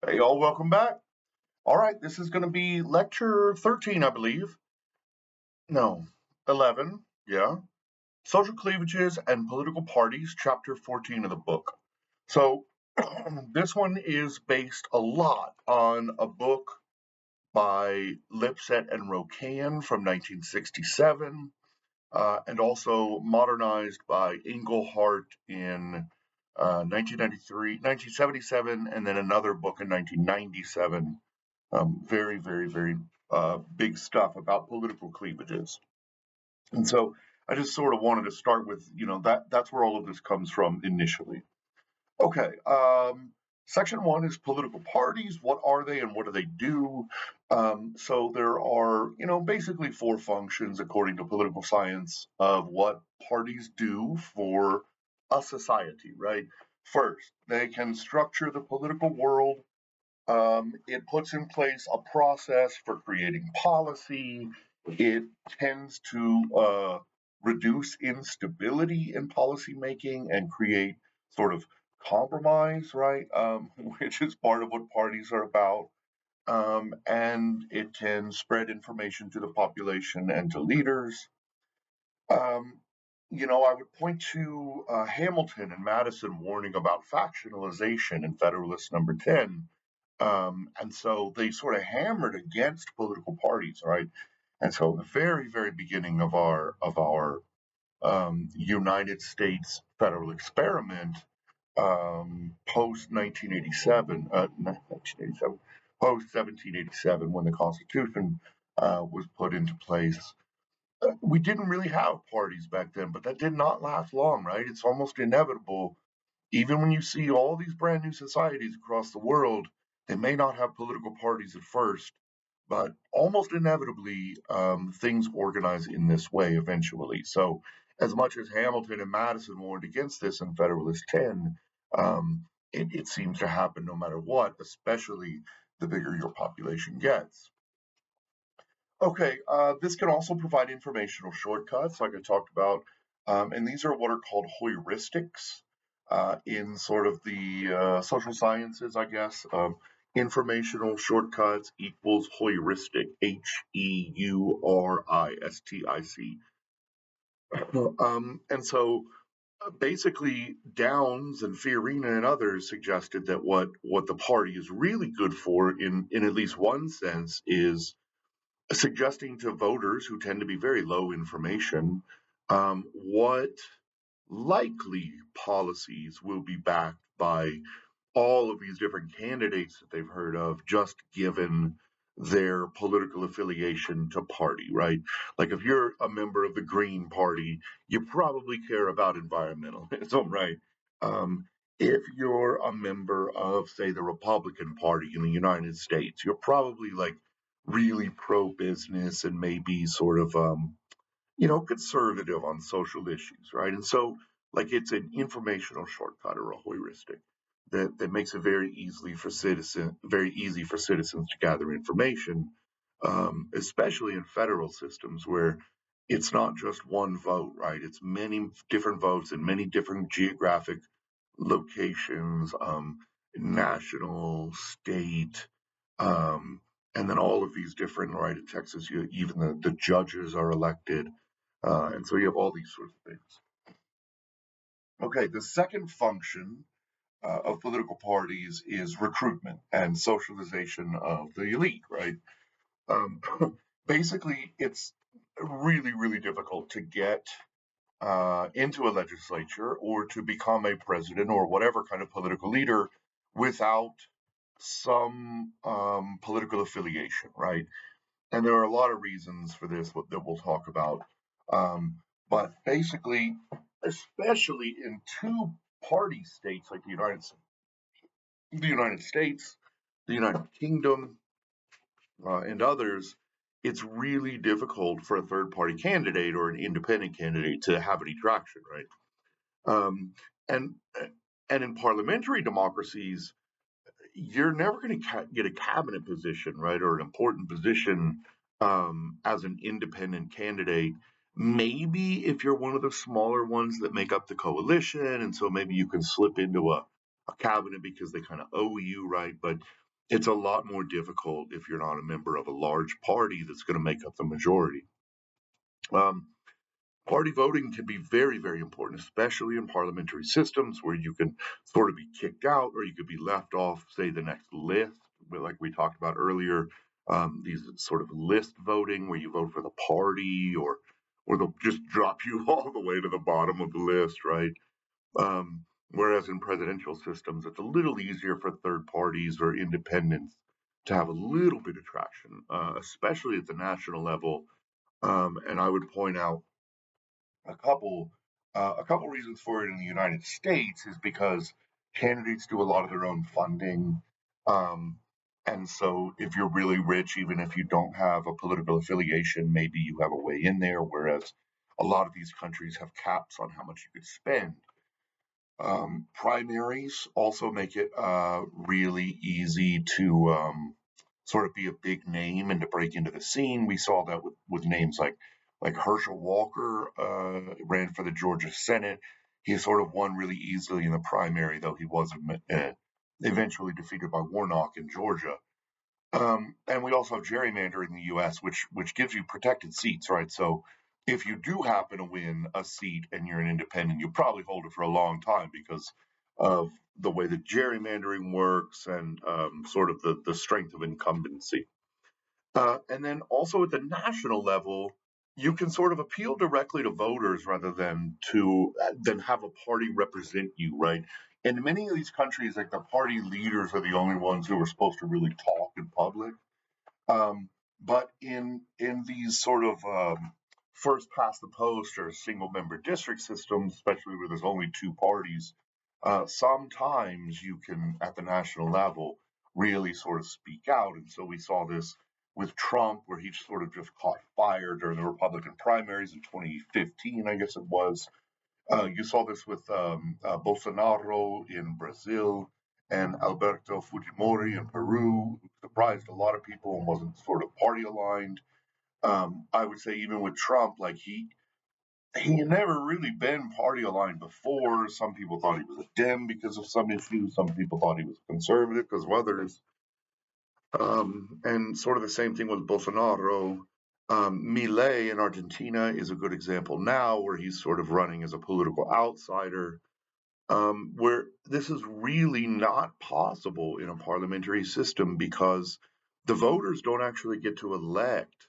Hey, all, welcome back. All right, this is going to be lecture 13, I believe. No, 11. Yeah. Social Cleavages and Political Parties, chapter 14 of the book. So, this one is based a lot on a book by Lipset and Rocan from 1967, and also modernized by Englehart in 1993, 1977, and then another book in 1997. Very, very, very big stuff about political cleavages. And so I just sort of wanted to start with, that's where all of this comes from initially. Okay. Section one is political parties. What are they and what do they do? So there are, basically four functions according to political science of what parties do for a society, right? First, they can structure the political world. It puts in place a process for creating policy. It tends to reduce instability in policymaking and create sort of compromise, right? Which is part of what parties are about. And it can spread information to the population and to leaders. Um, I would point to Hamilton and Madison warning about factionalization in Federalist Number 10. And so they sort of hammered against political parties, right? And so the very, very beginning of our United States federal experiment, post 1987, 1987, post 1787, when the Constitution was put into place, we didn't really have parties back then, but that did not last long, right? It's almost inevitable. Even when you see all these brand new societies across the world, they may not have political parties at first, but almost inevitably, things organize in this way eventually. So, as much as Hamilton and Madison warned against this in Federalist 10, it seems to happen no matter what, especially the bigger your population gets. Okay, this can also provide informational shortcuts, like I talked about, and these are what are called heuristics in sort of the social sciences, I guess. Informational shortcuts equals heuristic, Heuristic. And so basically, Downs and Fiorina and others suggested that what the party is really good for, in at least one sense, is suggesting to voters who tend to be very low information what likely policies will be backed by all of these different candidates that they've heard of, just given their political affiliation to party, right? Like if you're a member of the Green Party, you probably care about environmentalism, right? Um, if you're a member of, say, the Republican Party in the United States, you're probably like really pro business and maybe sort of conservative on social issues, right? And so, like, it's an informational shortcut or a heuristic that makes it very easy for citizens to gather information, especially in federal systems where it's not just one vote, right? It's many different votes in many different geographic locations, national, state, um, and then all of these different, right? In Texas, even the judges are elected, and so you have all these sorts of things. Okay, the second function of political parties is recruitment and socialization of the elite, right? Um, Basically, it's really, really difficult to get into a legislature or to become a president or whatever kind of political leader without some political affiliation, right? And there are a lot of reasons for this that we'll talk about. Um, but basically, especially in two-party states like the United States, the United Kingdom, and others, it's really difficult for a third-party candidate or an independent candidate to have any traction, right? Um, and and in parliamentary democracies, you're never going to get a cabinet position, right, or an important position as an independent candidate. Maybe if you're one of the smaller ones that make up the coalition, and so maybe you can slip into a cabinet because they kind of owe you, right? But It's a lot more difficult if you're not a member of a large party that's going to make up the majority. Um, Party voting can be very, very important, especially in parliamentary systems where you can sort of be kicked out or you could be left off, say, the next list, like we talked about earlier. These sort of list voting where you vote for the party, or they'll just drop you all the way to the bottom of the list, right? Whereas in presidential systems, it's a little easier for third parties or independents to have a little bit of traction, especially at the national level. And I would point out a couple a couple reasons for it in the United States is because candidates do a lot of their own funding. Um, and so if you're really rich, even if you don't have a political affiliation, maybe you have a way in there. Whereas a lot of these countries have caps on how much you could spend. Primaries also make it really easy to sort of be a big name and to break into the scene. We saw that with names like Herschel Walker ran for the Georgia Senate. He sort of won really easily in the primary, though he was eventually defeated by Warnock in Georgia. And we also have gerrymandering in the U.S., which gives you protected seats, right? So if you do happen to win a seat and you're an independent, you'll probably hold it for a long time because of the way that gerrymandering works and sort of the strength of incumbency. And then also at the national level, you can sort of appeal directly to voters rather than have a party represent you, right? In many of these countries, like the party leaders are the only ones who are supposed to really talk in public. Um, but in these sort of first past the post or single member district systems, especially where there's only two parties, sometimes you can at the national level really sort of speak out. And so we saw this with Trump, where he sort of just caught fire during the Republican primaries in 2015, I guess it was. You saw this with Bolsonaro in Brazil and Alberto Fujimori in Peru, who surprised a lot of people and wasn't sort of party aligned. I would say even with Trump, like he had never really been party aligned before. Some people thought he was a Dem because of some issues. Some people thought he was conservative because of others. And sort of the same thing with Bolsonaro. Milei in Argentina is a good example now, where he's sort of running as a political outsider, where this is really not possible in a parliamentary system because the voters don't actually get to elect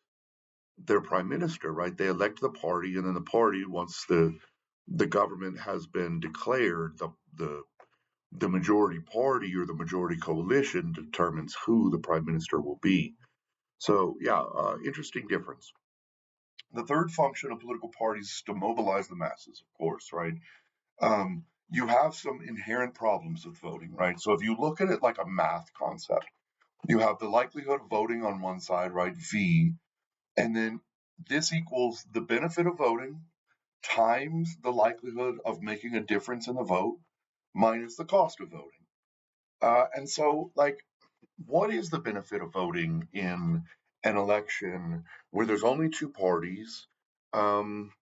their prime minister, right? They elect the party, and then the party, once the government has been declared, the majority party or the majority coalition determines who the prime minister will be. So, yeah, interesting difference. The third function of political parties is to mobilize the masses, of course, right? You have some inherent problems with voting, right? So if you look at it like a math concept, you have the likelihood of voting on one side, right? V, and then this equals the benefit of voting times the likelihood of making a difference in the vote minus the cost of voting. And so, like, what is the benefit of voting in an election where there's only two parties? Um,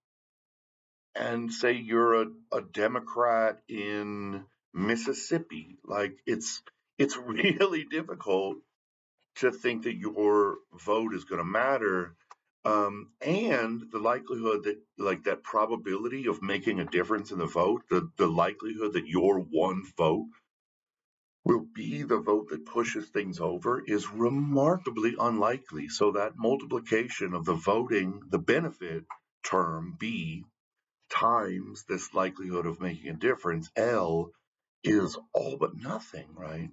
and say you're a Democrat in Mississippi, like it's really difficult to think that your vote is going to matter. And the likelihood that, like, that probability of making a difference in the vote, the likelihood that your one vote will be the vote that pushes things over is remarkably unlikely. So that multiplication of the voting, the benefit term B times this likelihood of making a difference, L, is all but nothing, right?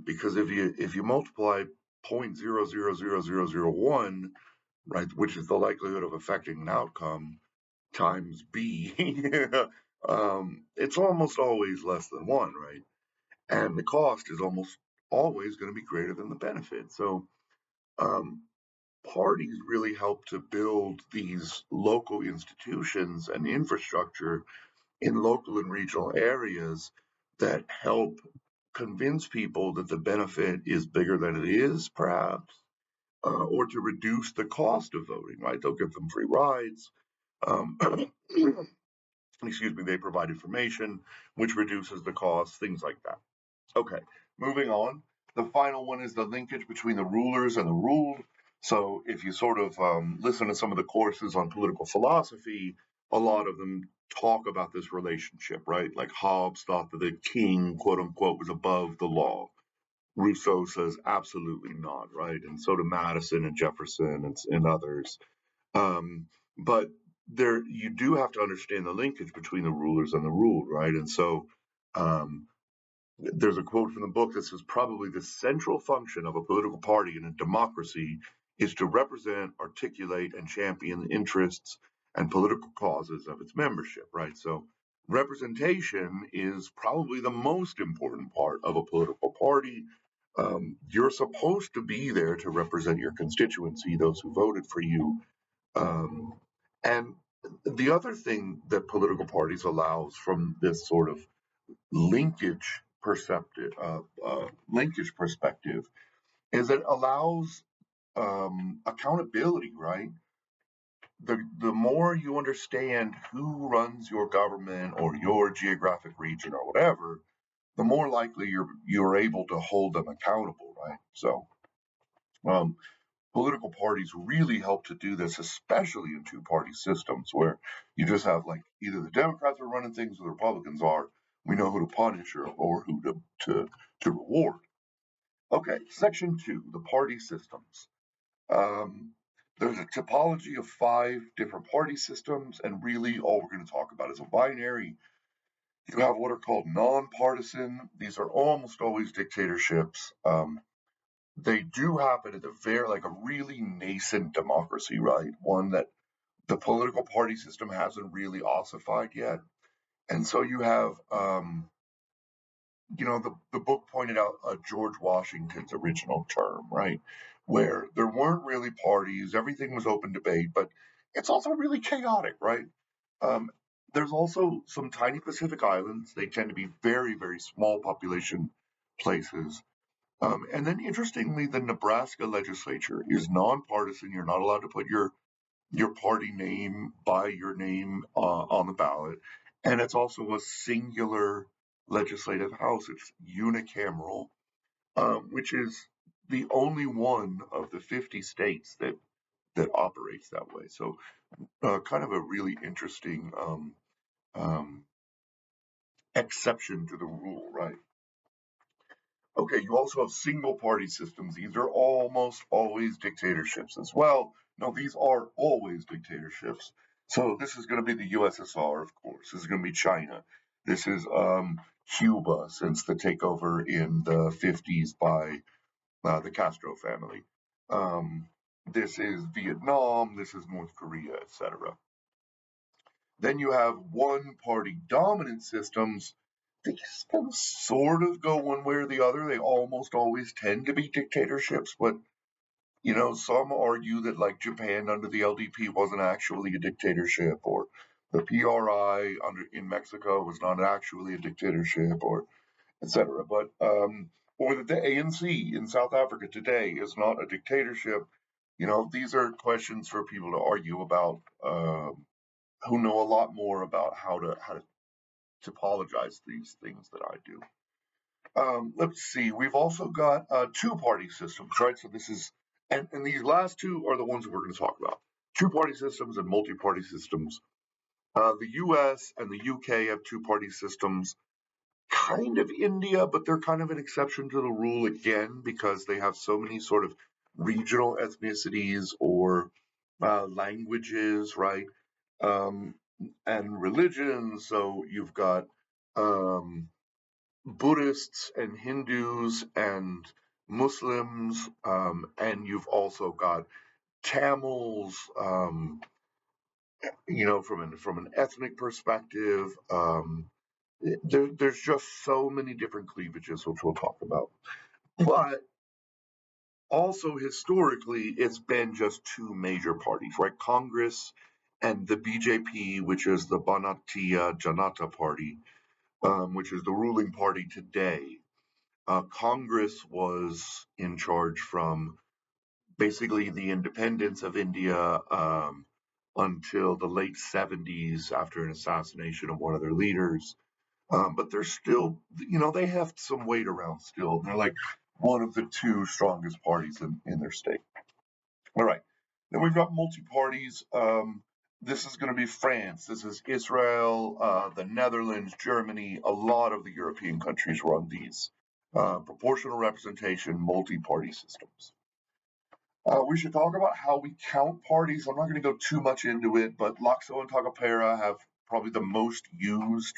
Because if you multiply 0.000001, right, which is the likelihood of affecting an outcome, times B, it's almost always less than one, right? And the cost is almost always going to be greater than the benefit. So um, parties really help to build these local institutions and infrastructure in local and regional areas that help convince people that the benefit is bigger than it is, perhaps, or to reduce the cost of voting, right? They'll give them free rides. Um, excuse me, they provide information, which reduces the cost, things like that. Okay, moving on. The final one is the linkage between the rulers and the ruled. So if you sort of listen to some of the courses on political philosophy, a lot of them talk about this relationship, right? Like Hobbes thought that the king, quote unquote, was above the law. Rousseau says absolutely not, right? And so do Madison and Jefferson and others. But there, you do have to understand the linkage between the rulers and the ruled, right? And so um, there's a quote from the book that says probably the central function of a political party in a democracy is to represent, articulate, and champion the interests and political causes of its membership, right? So representation is probably the most important part of a political party. You're supposed to be there to represent your constituency, those who voted for you. Um, and the other thing that political parties allows from this sort of linkage perspective is it allows accountability, right? The more you understand who runs your government or your geographic region or whatever, the more likely you're able to hold them accountable, right? So um, political parties really help to do this, especially in two-party systems where you just have like either the Democrats are running things or the Republicans are. We know who to punish or who to reward. Okay, section 2, the party systems. Um, there's a topology of 5 different party systems, and really all we're going to talk about is a binary. You have what are called nonpartisan. These are almost always dictatorships. They do happen at the very, like a really nascent democracy, right? One that the political party system hasn't really ossified yet. And so you have the book pointed out George Washington's original term, right? Where there weren't really parties, everything was open debate, but it's also really chaotic, right? Um, there's also some tiny Pacific islands. They tend to be very, very small population places. And then, interestingly, the Nebraska legislature is nonpartisan. You're not allowed to put your party name by your name on the ballot. And it's also a singular legislative house. It's unicameral, which is the only one of the 50 states that operates that way. So, kind of a really interesting um, exception to the rule, right? Okay, you also have single party systems. These are almost always dictatorships as well. No, these are always dictatorships. So this is going to be the USSR, of course. This is going to be China. This is Cuba since the takeover in the 50s by the Castro family. Um, this is Vietnam. This is North Korea, etc. Then you have one party dominant systems. These can sort of go one way or the other. They almost always tend to be dictatorships, but some argue that like Japan under the LDP wasn't actually a dictatorship, or the PRI under in Mexico was not actually a dictatorship, or etc. But or that the ANC in South Africa today is not a dictatorship. These are questions for people to argue about. Who know a lot more about how to topologize these things that I do. Let's see. We've also got two-party systems, right? So this is, and these last two are the ones that we're going to talk about. Two-party systems and multi-party systems. The U.S. and the U.K. have two-party systems. Kind of India, but they're kind of an exception to the rule again because they have so many sort of regional ethnicities or languages, right? Um, and religions. So you've got um, Buddhists and Hindus and Muslims, and you've also got Tamils. From an ethnic perspective, there's just so many different cleavages, which we'll talk about. But also historically, it's been just two major parties, right? Congress and the BJP, which is the Bharatiya Janata Party, which is the ruling party today. Congress was in charge from basically the independence of India until the late 70s after an assassination of one of their leaders. But they're still, they have some weight around still. They're like one of the two strongest parties in their state. All right. Then we've got multi-parties. This is going to be France. This is Israel, the Netherlands, Germany. A lot of the European countries run these proportional representation multi-party systems. We should talk about how we count parties. I'm not going to go too much into it, but Laxo and Takapera have probably the most used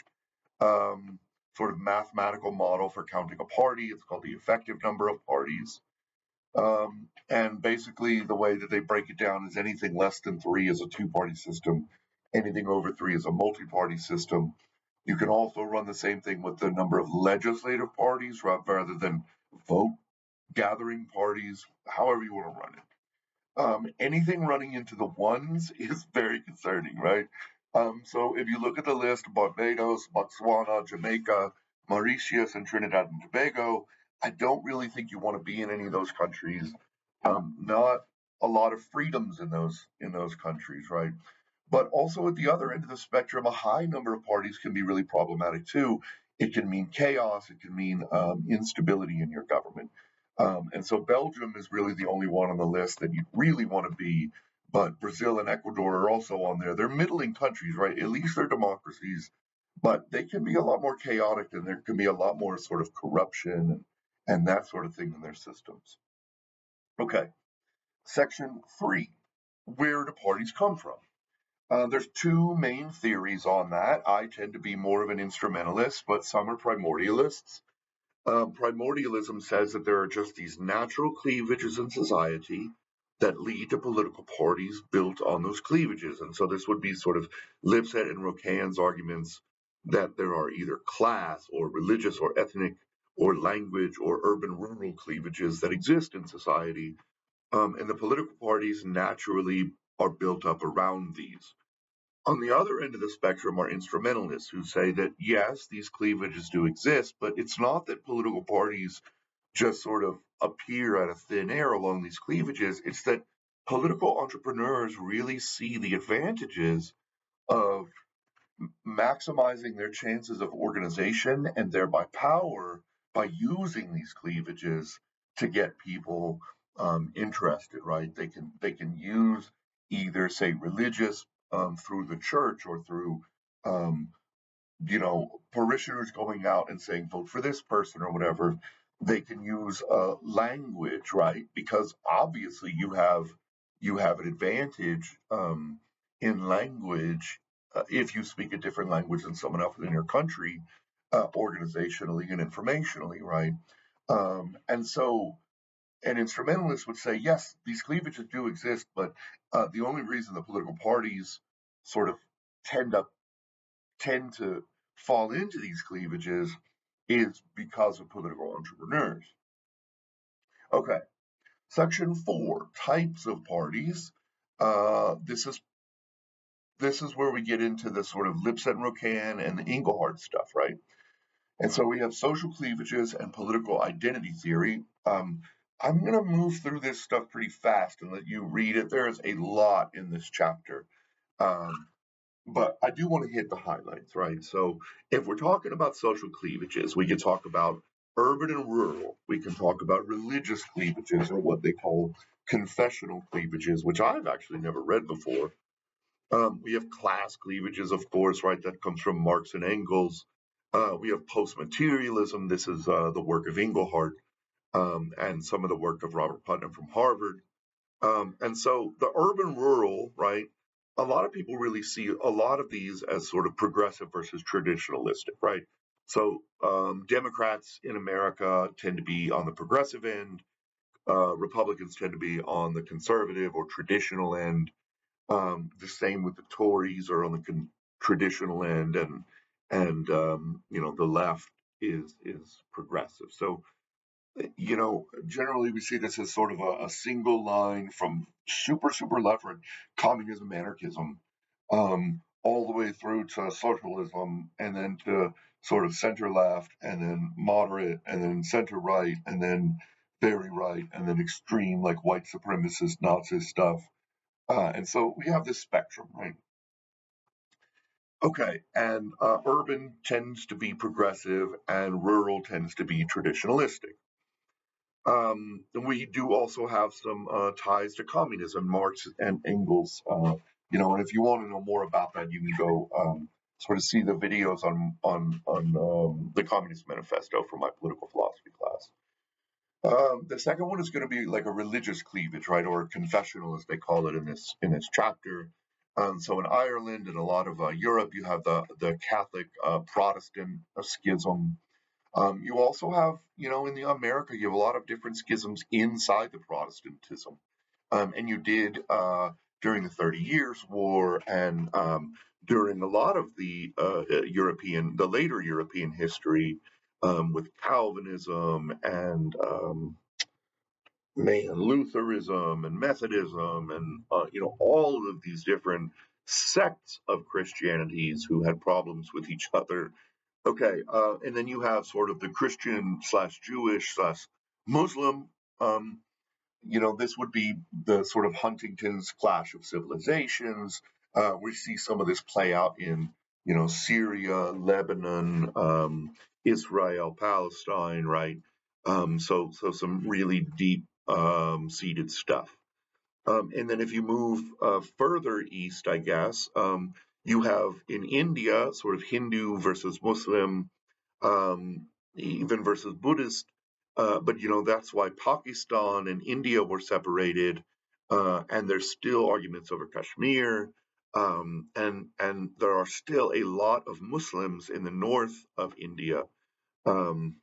um, sort of mathematical model for counting a party. It's called the effective number of parties. And basically, the way that they break it down is anything less than three is a two-party system. Anything over three is a multi-party system. You can also run the same thing with the number of legislative parties rather than vote gathering parties, however you want to run it. Anything running into the ones is very concerning, right? So if you look at the list, Barbados, Botswana, Jamaica, Mauritius, and Trinidad and Tobago, I don't really think you want to be in any of those countries. Not a lot of freedoms in those countries, right? But also at the other end of the spectrum, a high number of parties can be really problematic too. It can mean chaos. It can mean instability in your government. And so Belgium is really the only one on the list that you really want to be. But Brazil and Ecuador are also on there. They're middling countries, right? At least they're democracies, but they can be a lot more chaotic and there can be a lot more sort of corruption and that sort of thing in their systems. Okay, section 3. Where do parties come from? There's two main theories on that. I tend to be more of an instrumentalist, but some are primordialists. Primordialism says that there are just these natural cleavages in society that lead to political parties built on those cleavages. And so this would be sort of Lipset and Rocan's arguments that there are either class or religious or ethnic or language or urban rural cleavages that exist in society. And the political parties naturally are built up around these. On the other end of the spectrum are instrumentalists who say that yes, these cleavages do exist, but it's not that political parties just sort of appear out of thin air along these cleavages. It's that political entrepreneurs really see the advantages of maximizing their chances of organization and thereby power by using these cleavages to get people interested. Right? They can use either say religious through the church or through um, parishioners going out and saying vote for this person or whatever. They can use language, right? Because obviously you have an advantage in language if you speak a different language than someone else in your country, organizationally and informationally, right? And so an instrumentalist would say, yes, these cleavages do exist, but the only reason the political parties sort of tend up tend to fall into these cleavages is because of political entrepreneurs. Okay, section 4, types of parties. This is where we get into the sort of Lipset and Rocan and the Engelhardt stuff, right? And so we have social cleavages and political identity theory. I'm going to move through this stuff pretty fast and let you read it. There is a lot in this chapter. Um, But I do want to hit the highlights, right? So if we're talking about social cleavages, we can talk about urban and rural. We can talk about religious cleavages or what they call confessional cleavages, which I've actually never read before. We have class cleavages, of course, right? That comes from Marx and Engels. We have post-materialism. This is the work of Engelhardt and some of the work of Robert Putnam from Harvard. And so the urban rural, right? A lot of people really see a lot of these as sort of progressive versus traditionalistic, right? So Democrats in America tend to be on the progressive end. Republicans tend to be on the conservative or traditional end. The same with the Tories are on the traditional end, and the left is progressive. So generally we see this as sort of a single line from super, super left, right, communism, anarchism, all the way through to socialism, and then to sort of center left, and then moderate, and then center right, and then very right, and then extreme, like white supremacist Nazi stuff. And so we have this spectrum, right? Okay, and urban tends to be progressive, and rural tends to be traditionalistic. And we do also have some ties to communism, Marx and Engels. And if you want to know more about that, you can go sort of see the videos on the Communist Manifesto from my political philosophy class. The second one is going to be like a religious cleavage, right, or confessional, as they call it in this chapter. So in Ireland and a lot of Europe, you have the Catholic Protestant schism. You also have, in the America, you have a lot of different schisms inside the Protestantism, and you did during the 30 Years' War and during a lot of the later European history with Calvinism and Lutheranism and Methodism and all of these different sects of Christianities who had problems with each other. Okay, and then you have sort of the Christian slash Jewish slash Muslim. Um, this would be the sort of Huntington's clash of civilizations. We see some of this play out in, Syria, Lebanon, Israel, Palestine, right? So some really deep seated stuff. And then if you move further east, I guess, you have in India sort of Hindu versus Muslim, even versus Buddhist. But that's why Pakistan and India were separated, and there's still arguments over Kashmir, and there are still a lot of Muslims in the north of India. Um,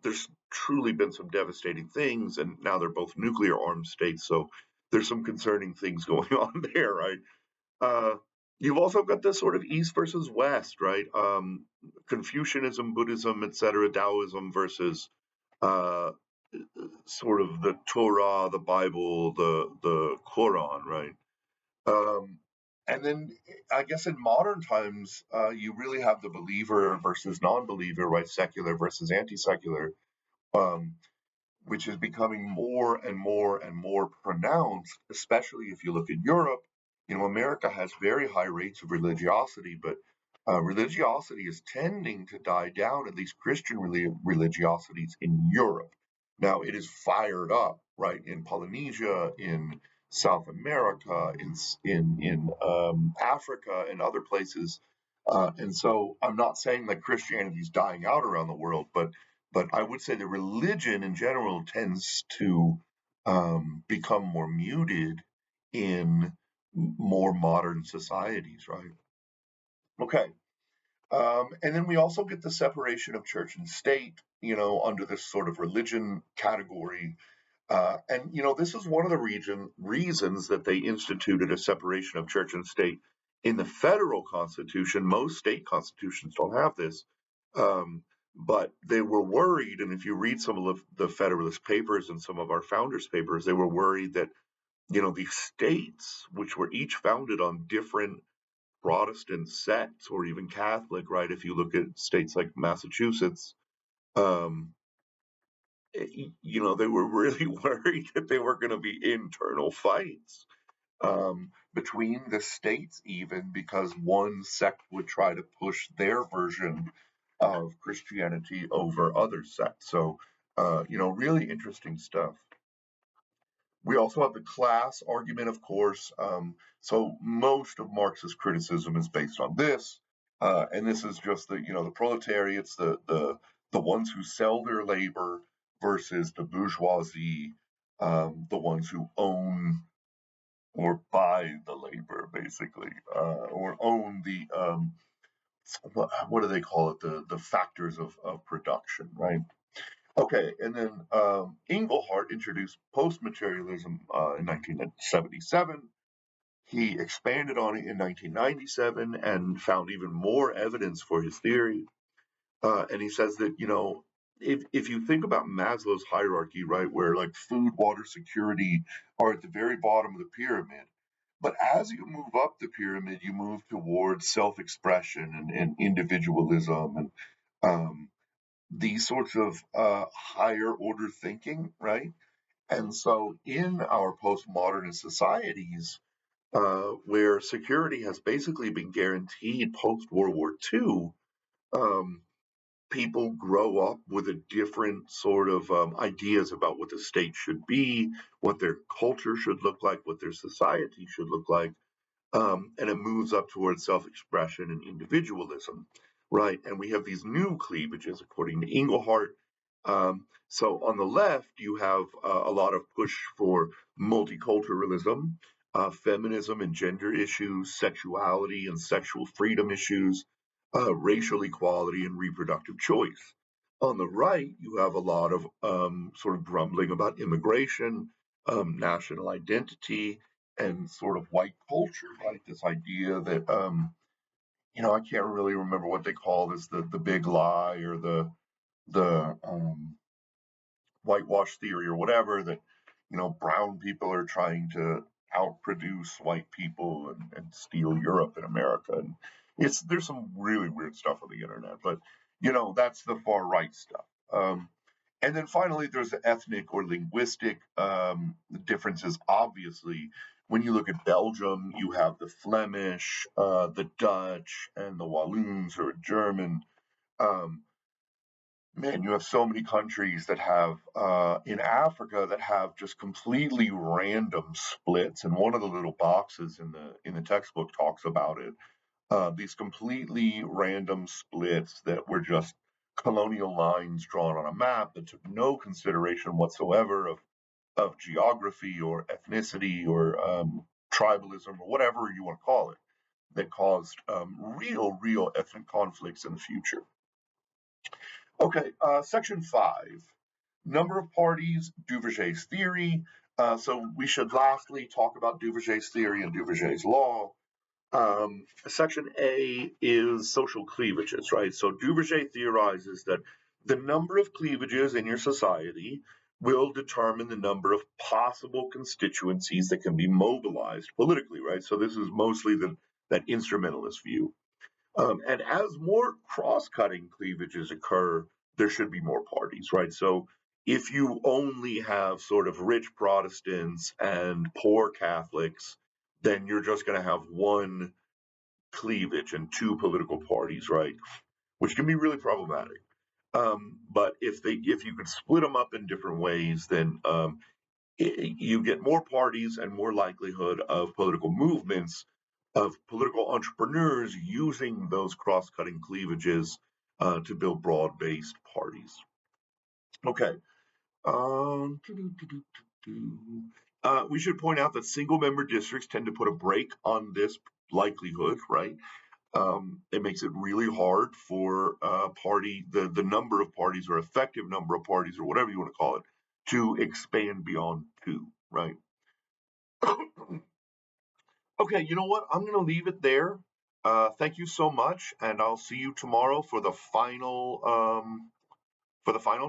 there's truly been some devastating things, and now they're both nuclear armed states. So there's some concerning things going on there, right? Uh, you've also got this sort of East versus West, right? Confucianism, Buddhism, etc., Taoism versus uh, sort of the Torah, the Bible, the Quran, right? Um, and then I guess in modern times, you really have the believer versus non-believer, right? Secular versus anti-secular. Um, which is becoming more and more and more pronounced, especially if you look at Europe. America has very high rates of religiosity, but religiosity is tending to die down, at least Christian religiosities in Europe. Now, it is fired up, right, in Polynesia, in South America, in Africa, and other places. And so I'm not saying that Christianity is dying out around the world, but I would say that religion in general tends to become more muted in more modern societies, right? Okay. And then we also get the separation of church and state, under this sort of religion category. And this is one of the reasons that they instituted a separation of church and state in the federal constitution. Most state constitutions don't have this. Um, but they were worried, and if you read some of the Federalist Papers and some of our founders' papers, they were worried that, these states, which were each founded on different Protestant sects or even Catholic, right? If you look at states like Massachusetts, um, they were really worried that there were going to be internal fights between the states, even because one sect would try to push their version of Christianity over other sects. So, really interesting stuff. We also have the class argument, of course. So most of Marx's criticism is based on this, and this is just the proletariats, the ones who sell their labor versus the bourgeoisie, the ones who own or buy the labor, basically, or own the what do they call it? The factors of production, right? Okay, and then Engelhardt introduced post-materialism in 1977. He expanded on it in 1997 and found even more evidence for his theory. And he says that, if you think about Maslow's hierarchy, right, where like food, water, security are at the very bottom of the pyramid, but as you move up the pyramid, you move towards self-expression and individualism and um, these sorts of higher order thinking, right? And so, in our postmodernist societies, where security has basically been guaranteed post World War II, um, people grow up with a different sort of ideas about what the state should be, what their culture should look like, what their society should look like, and it moves up towards self-expression and individualism, right? And we have these new cleavages, according to Engelhart. So on the left, you have a lot of push for multiculturalism, feminism and gender issues, sexuality and sexual freedom issues, racial equality and reproductive choice. On the right, you have a lot of sort of grumbling about immigration, national identity, and sort of white culture, right? This idea that I can't really remember what they call this, the big lie or the whitewash theory or whatever, that brown people are trying to outproduce white people and steal Europe and America. And there's some really weird stuff on the internet, but that's the far right stuff. And then finally, there's the ethnic or linguistic differences. Obviously, when you look at Belgium, you have the Flemish, the Dutch, and the Walloons or German. Um, Man, you have so many countries that have in Africa that have just completely random splits. And one of the little boxes in the textbook talks about it. These completely random splits that were just colonial lines drawn on a map that took no consideration whatsoever of geography or ethnicity or tribalism or whatever you want to call it, that caused real ethnic conflicts in the future. Okay, section 5, number of parties, Duverger's theory. So we should lastly talk about Duverger's theory and Duverger's law. Section A is social cleavages, right? So Duverger theorizes that the number of cleavages in your society will determine the number of possible constituencies that can be mobilized politically, right? So this is mostly that instrumentalist view. And as more cross-cutting cleavages occur, there should be more parties, right? So if you only have sort of rich Protestants and poor Catholics, then you're just going to have one cleavage and two political parties, right? Which can be really problematic. But if you could split them up in different ways, then you get more parties and more likelihood of political movements, of political entrepreneurs using those cross-cutting cleavages to build broad-based parties. Okay. We should point out that single-member districts tend to put a brake on this likelihood, right? It makes it really hard for the number of parties or effective number of parties or whatever you want to call it to expand beyond two, right? Okay, you know what? I'm going to leave it there. Thank you so much, and I'll see you tomorrow for the final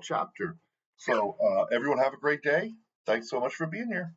chapter. So everyone have a great day. Thanks so much for being here.